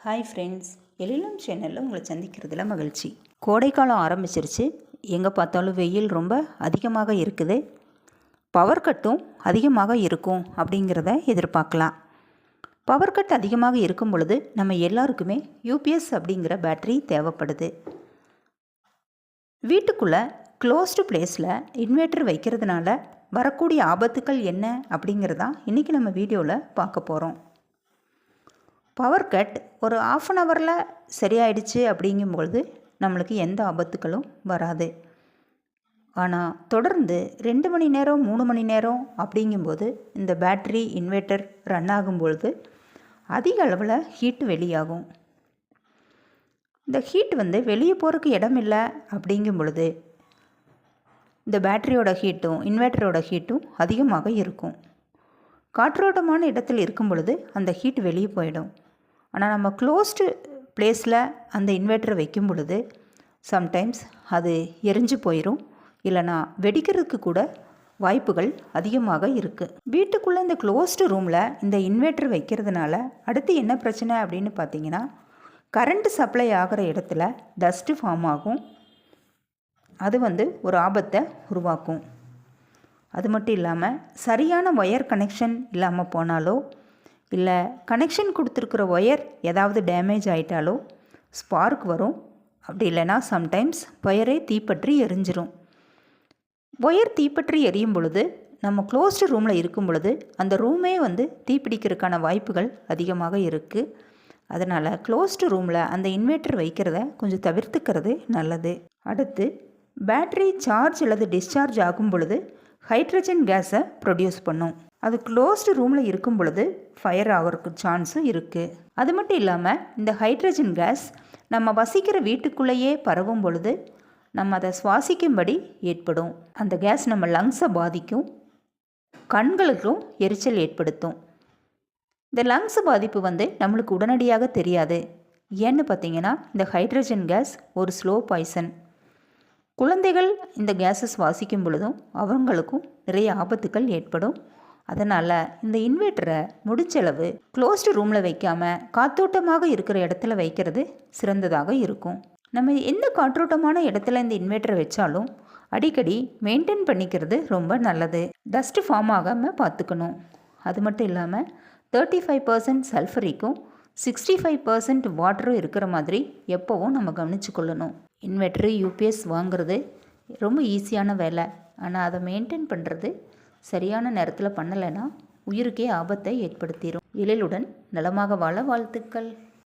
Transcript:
Hi friends, எழிலும் சேனலில் உங்களை சந்திக்கிறதுல மகிழ்ச்சி. கோடைக்காலம் ஆரம்பிச்சிருச்சு. எங்கே பார்த்தாலும் வெயில் ரொம்ப அதிகமாக இருக்குது. பவர் கட்டும் அதிகமாக இருக்கும் அப்படிங்கிறத எதிர்பார்க்கலாம். பவர் கட் அதிகமாக இருக்கும் பொழுது நம்ம எல்லாருக்குமே யூபிஎஸ் அப்படிங்கிற பேட்டரி தேவைப்படுது. வீட்டுக்குள்ளே க்ளோஸ்டு பிளேஸில் இன்வெர்ட்டர் வைக்கிறதுனால வரக்கூடிய ஆபத்துக்கள் என்ன அப்படிங்கிறதான் இன்றைக்கி நம்ம வீடியோவில் பார்க்க போகிறோம். பவர் கட் ஒரு ½ அன் ஹவரில் சரியாயிடுச்சு அப்படிங்கும்பொழுது நம்மளுக்கு எந்த ஆபத்துக்களும் வராது. ஆனால் தொடர்ந்து 2 மணி நேரம் 3 மணி நேரம் அப்படிங்கும்போது இந்த பேட்ரி இன்வெர்ட்டர் ரன் ஆகும்பொழுது அதிக அளவில் ஹீட்டு வெளியாகும். இந்த ஹீட் வெளியே போகிறதுக்கு இடம் இல்லை அப்படிங்கும் பொழுது இந்த பேட்டரியோட ஹீட்டும் இன்வெர்ட்டரோட ஹீட்டும் அதிகமாக இருக்கும். காற்றோட்டமான இடத்தில் இருக்கும் பொழுது அந்த ஹீட் வெளியே போயிடும். ஆனால் நம்ம க்ளோஸ்டு பிளேஸில் அந்த இன்வெர்ட்டரை வைக்கும் பொழுது சம்டைம்ஸ் அது எரிஞ்சு போயிடும், இல்லைனா வெடிக்கிறதுக்கு கூட வாய்ப்புகள் அதிகமாக இருக்குது. வீட்டுக்குள்ளே இந்த க்ளோஸ்டு ரூமில் இந்த இன்வெர்ட்டர் வைக்கிறதுனால அடுத்து என்ன பிரச்சனை அப்படின்னு பார்த்தீங்கன்னா, கரண்ட் சப்ளை ஆகிற இடத்துல டஸ்ட்டு ஃபார்ம் ஆகும். அது ஒரு ஆபத்தை உருவாக்கும். அது மட்டும் இல்லாமல் சரியான ஒயர் கனெக்ஷன் இல்லாமல் போனாலோ, இல்லை கனெக்ஷன் கொடுத்துருக்குற ஒயர் ஏதாவது டேமேஜ் ஆகிட்டாலோ ஸ்பார்க் வரும். அப்படி இல்லைனா சம்டைம்ஸ் ஒயரே தீப்பற்றி எரிஞ்சிரும். ஒயர் தீப்பற்றி எரியும் பொழுது நம்ம க்ளோஸ்டு ரூமில் இருக்கும் பொழுது அந்த ரூமே தீப்பிடிக்கிறதுக்கான வாய்ப்புகள் அதிகமாக இருக்குது. அதனால் க்ளோஸ்டு ரூமில் அந்த இன்வெர்ட்டர் வைக்கிறத கொஞ்சம் தவிர்த்துக்கிறது நல்லது. அடுத்து பேட்ரி சார்ஜ் அல்லது டிஸ்சார்ஜ் ஆகும் பொழுது ஹைட்ரஜன் கேஸை ப்ரொடியூஸ் பண்ணும். அது க்ளோஸ்டு ரூமில் இருக்கும் பொழுது ஃபயர் ஆகிறதுக்கு சான்ஸும் இருக்குது. அது மட்டும் இல்லாமல் இந்த ஹைட்ரஜன் கேஸ் நம்ம வசிக்கிற வீட்டுக்குள்ளேயே பரவும் பொழுது நம்ம அதை சுவாசிக்கும்படி ஏற்படும். அந்த கேஸ் நம்ம லங்ஸை பாதிக்கும், கண்களுக்கும் எரிச்சல் ஏற்படுத்தும். இந்த லங்ஸ் பாதிப்பு நம்மளுக்கு உடனடியாக தெரியாது. ஏன்னு பார்த்தீங்கன்னா, இந்த ஹைட்ரஜன் கேஸ் ஒரு ஸ்லோ பாய்சன். குழந்தைகள் இந்த கேஸை சுவாசிக்கும் பொழுதும் அவங்களுக்கும் நிறைய ஆபத்துக்கள் ஏற்படும். அதனால் இந்த இன்வெர்ட்டரை முடிஞ்சளவு க்ளோஸ்டு ரூமில் வைக்காமல் காற்றோட்டமாக இருக்கிற இடத்துல வைக்கிறது சிறந்ததாக இருக்கும். நம்ம எந்த காற்றோட்டமான இடத்துல இந்த இன்வெர்ட்டரை வச்சாலும் அடிக்கடி மெயின்டைன் பண்ணிக்கிறது ரொம்ப நல்லது. டஸ்ட்டு ஃபார்ம் ஆகாமல் பார்த்துக்கணும். அது மட்டும் இல்லாமல் 35% சல்ஃபரிக்கும் 65% வாட்டரும் இருக்கிற மாதிரி எப்போவும் நம்ம கவனித்து கொள்ளணும். இன்வெர்ட்டரு யூபிஎஸ் வாங்குறது ரொம்ப ஈஸியான வேலை. ஆனால் அதை மெயின்டைன் பண்ணுறது சரியான நேரத்தில் பண்ணலைன்னா உயிருக்கே ஆபத்தை ஏற்படுத்திடும். எழிலுடன் நலமாக வாழ வாழ்த்துக்கள்.